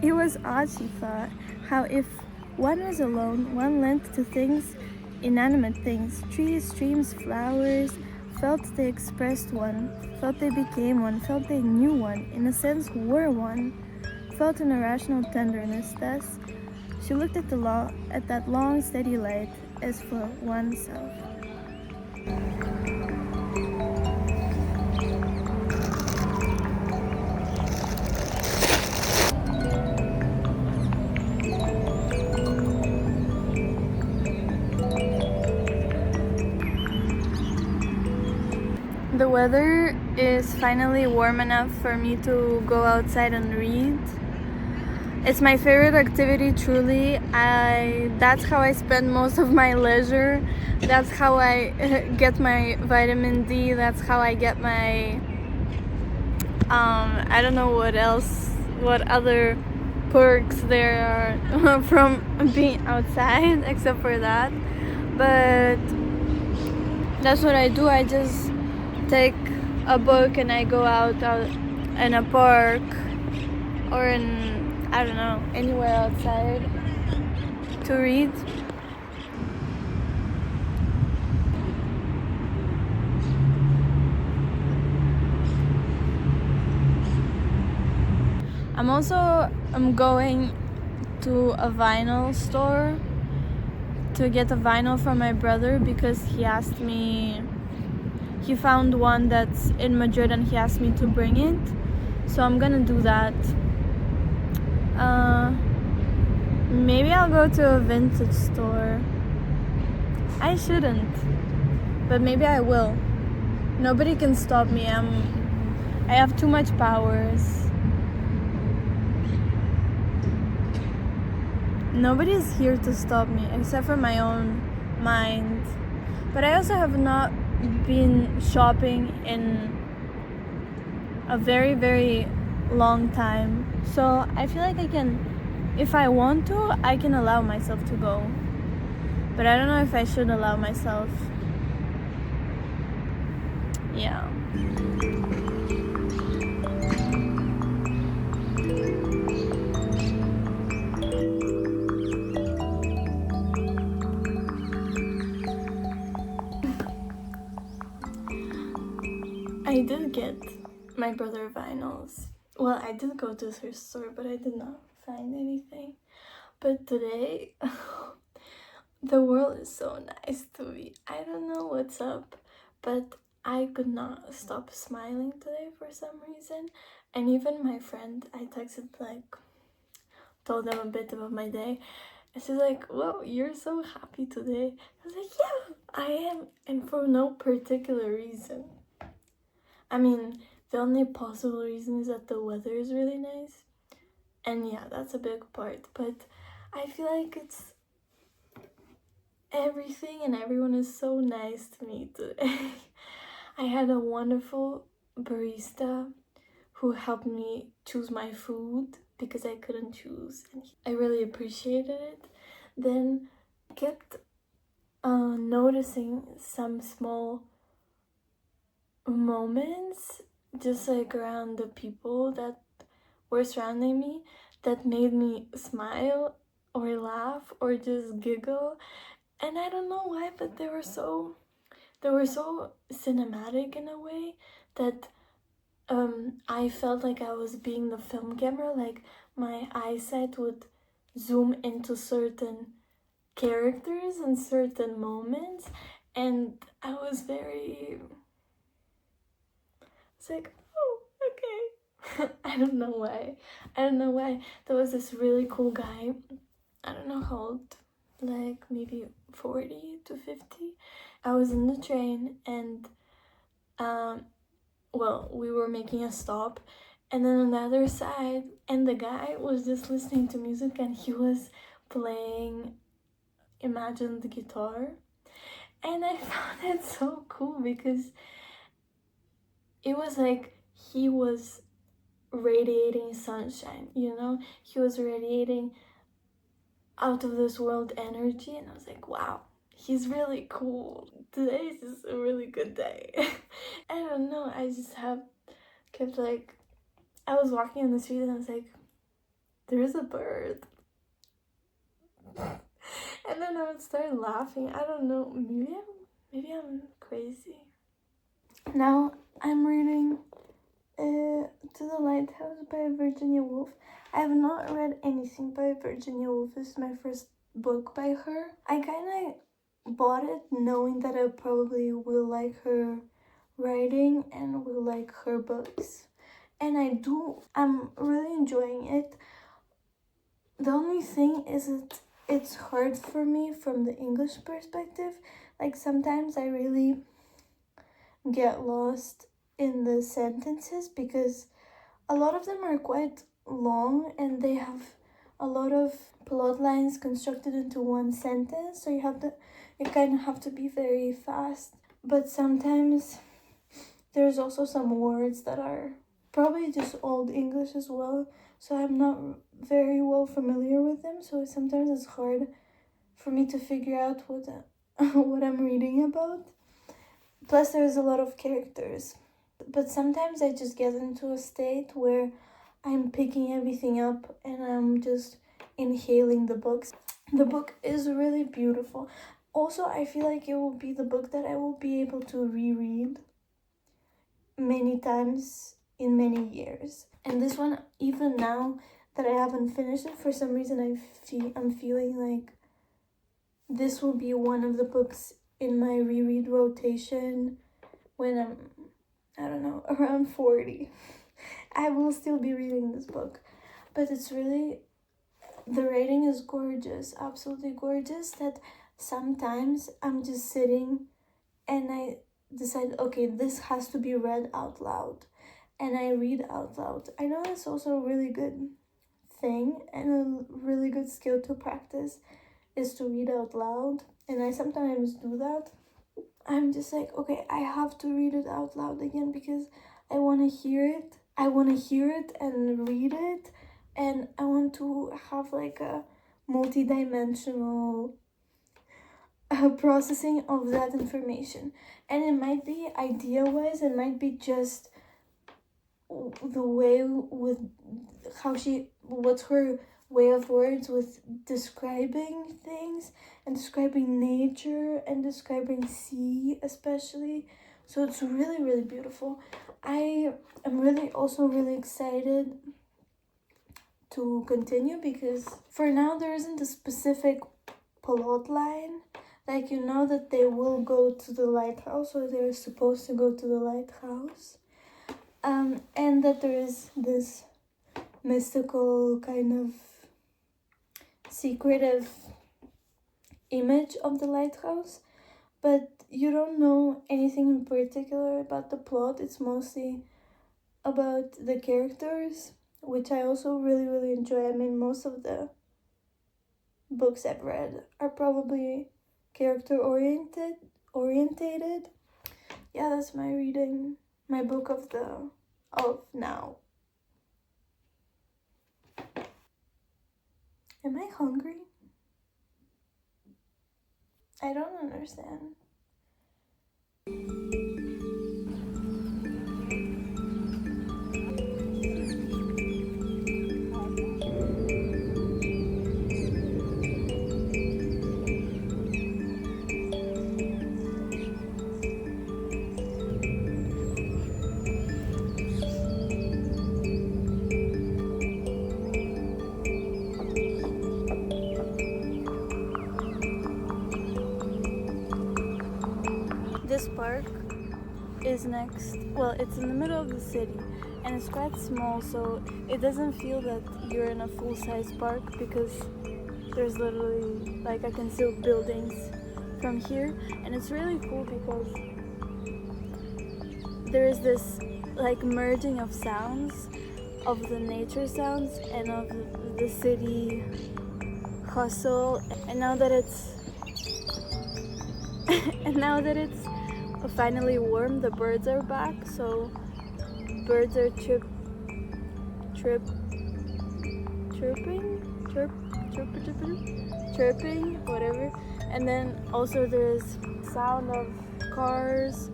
It was odd, she thought, how if one was alone, one lent to things, inanimate things, trees, streams, flowers, felt they expressed one, felt they became one, felt they knew one, in a sense were one, felt an irrational tenderness. Thus, she looked at at that long, steady light as for oneself. The weather is finally warm enough for me to go outside and read. It's my favorite activity, truly. That's how I spend most of my leisure. That's how I get my vitamin D. That's how I get my I don't know what other perks there are from being outside except for that. But that's what I do. I just take a book and I go out in a park or in, I don't know, anywhere outside to read. I'm going to a vinyl store to get a vinyl from my brother because he found one that's in Madrid and he asked me to bring it. So I'm gonna do that. Maybe I'll go to a vintage store. I shouldn't, but maybe I will. Nobody can stop me. I have too much powers. Nobody's here to stop me except for my own mind. But I also have not been shopping in a very, very long time. So I feel like I can, if I want to, I can allow myself to go. But I don't know if I should allow myself. Yeah. I did get my brother vinyls. Well, I did go to her store, but I did not find anything. But today, the world is so nice to me. I don't know what's up, but I could not stop smiling today for some reason. And even my friend, I texted, told them a bit about my day. And she's like, "Well, you're so happy today." I was like, "Yeah, I am." And for no particular reason. I mean, the only possible reason is that the weather is really nice. And yeah, that's a big part. But I feel like it's everything and everyone is so nice to me today. I had a wonderful barista who helped me choose my food because I couldn't choose, and I really appreciated it. Then I kept noticing some small moments just like around the people that were surrounding me that made me smile or laugh or just giggle. And I don't know why, but they were so cinematic in a way that I felt like I was being the film camera. Like my eyesight would zoom into certain characters and certain moments, and I was very, it's like, oh, okay. I don't know why. There was this really cool guy, I don't know how old, like maybe 40 to 50. I was in the train and we were making a stop, and then on the other side, and the guy was just listening to music and he was playing Imagine the guitar. And I found it so cool because it was like he was radiating sunshine, you know? He was radiating out of this world energy, and I was like, wow, he's really cool. Today is just a really good day. I don't know, I just kept like, I was walking on the street and I was like, there's a bird. And then I would start laughing. I don't know, maybe I'm crazy. Now I'm reading To the Lighthouse by Virginia Woolf. I have not read anything by Virginia Woolf. This is my first book by her. I kind of bought it knowing that I probably will like her writing and will like her books. And I'm really enjoying it. The only thing is that it's hard for me from the English perspective. Like sometimes I really get lost in the sentences because a lot of them are quite long and they have a lot of plot lines constructed into one sentence, so you kind of have to be very fast. But sometimes there's also some words that are probably just Old English as well, so I'm not very well familiar with them, so sometimes it's hard for me to figure out what I'm reading about. Plus there's a lot of characters. But sometimes I just get into a state where I'm picking everything up and I'm just inhaling the books. The book is really beautiful. Also, I feel like it will be the book that I will be able to reread many times in many years. And this one, even now that I haven't finished it, for some reason I'm feeling like this will be one of the books in my reread rotation when I don't know, around 40. I will still be reading this book. But it's really, the writing is gorgeous, absolutely gorgeous, that sometimes I'm just sitting and I decide, okay, this has to be read out loud. And I read out loud. I know it's also a really good thing and a really good skill to practice is to read out loud. And I sometimes do that. I'm just like, okay, I have to read it out loud again because I want to hear it. I want to hear it and read it. And I want to have like a multi-dimensional processing of that information. And it might be idea-wise, it might be just the way with what's her way of words with describing things and describing nature and describing sea especially. So it's really, really beautiful. I am also really excited to continue because for now there isn't a specific plot line. Like, you know that they will go to the lighthouse, or they're supposed to go to the lighthouse. And that there is this mystical kind of secretive image of the lighthouse, but you don't know anything in particular about the plot. It's mostly about the characters, which I also really, really enjoy. I mean, most of the books I've read are probably character orientated. Yeah, that's my reading, my book of now. Am I hungry? I don't understand. This park is next, well, it's in the middle of the city and it's quite small, so it doesn't feel that you're in a full-size park because there's literally, like, I can see buildings from here, and it's really cool because there is this like merging of sounds, of the nature sounds and of the city hustle, and now that it's finally warm, the birds are back, so birds are chirping, whatever. And then also there's sound of cars,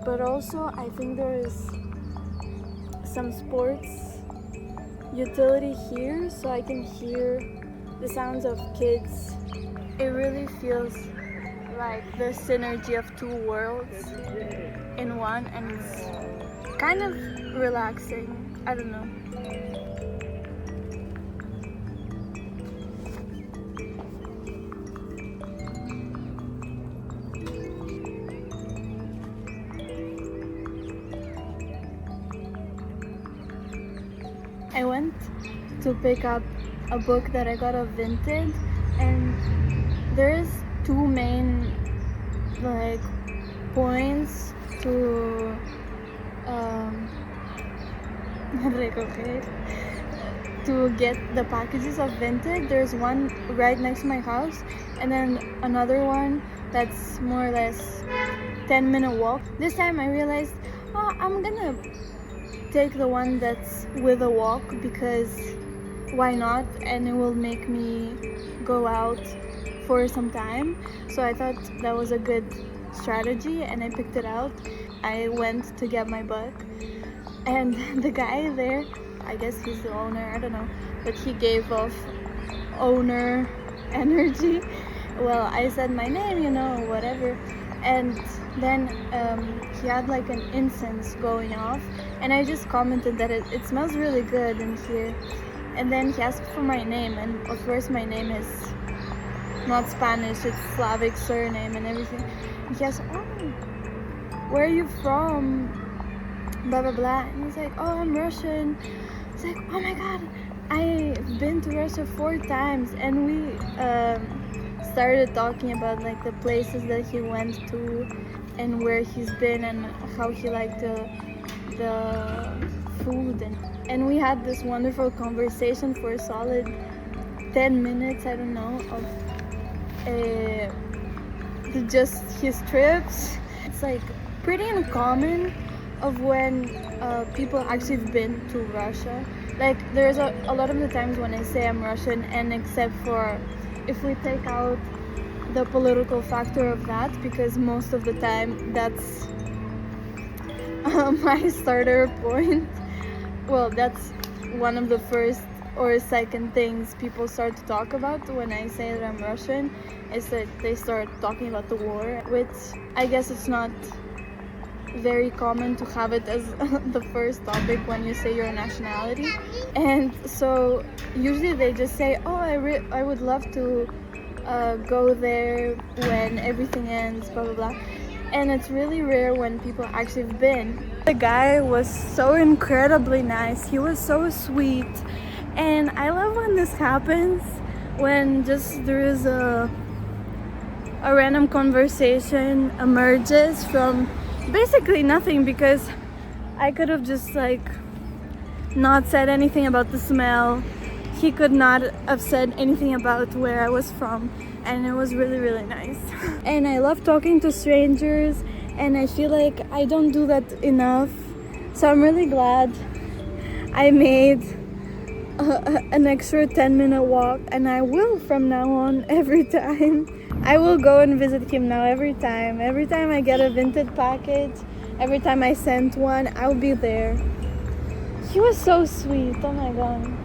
but also I think there is some sports utility here so I can hear the sounds of kids. It really feels like the synergy of two worlds in one, and it's kind of relaxing. I don't know. I went to pick up a book that I got of Vinted, and there's two main like points to recoger to get the packages of Vinted. There's one right next to my house, and then another one that's more or less 10-minute walk. This time I realized, oh, I'm gonna take the one that's with a walk, because why not, and it will make me go out for some time. So I thought that was a good strategy, and I picked it out. I went to get my book, and the guy there, I guess he's the owner, I don't know, but he gave off owner energy. Well, I said my name, you know, whatever, and then he had like an incense going off, and I just commented that it smells really good in here. And then he asked for my name, and of course my name is not Spanish, it's Slavic surname and everything. And he asked, oh, where are you from? Blah blah blah. And he's like, oh, I'm Russian. It's like, oh my god, I've been to Russia 4 times. And we started talking about like the places that he went to and where he's been and how he liked the food, and we had this wonderful conversation for a solid 10 minutes, I don't know, of just his trips. It's like pretty uncommon of when people actually have been to Russia. Like there's a lot of the times when I say I'm Russian, and except for if we take out the political factor of that, because most of the time that's my starter point. Well, that's one of the first or second things people start to talk about when I say that I'm Russian, is that they start talking about the war, which I guess it's not very common to have it as the first topic when you say your nationality. And so usually they just say, oh, I would love to go there when everything ends, blah blah blah. And it's really rare when people actually have been. The guy was so incredibly nice. He was so sweet, and I love when this happens, when just there is a random conversation emerges from basically nothing, because I could have just like not said anything about the smell. He could not have said anything about where I was from, and it was really really nice. And I love talking to strangers, and I feel like I don't do that enough, so I'm really glad I made an extra 10-minute walk, and I will from now on every time. I will go and visit him now every time I get a Vinted package, every time I sent one, I'll be there. He was so sweet, oh my god.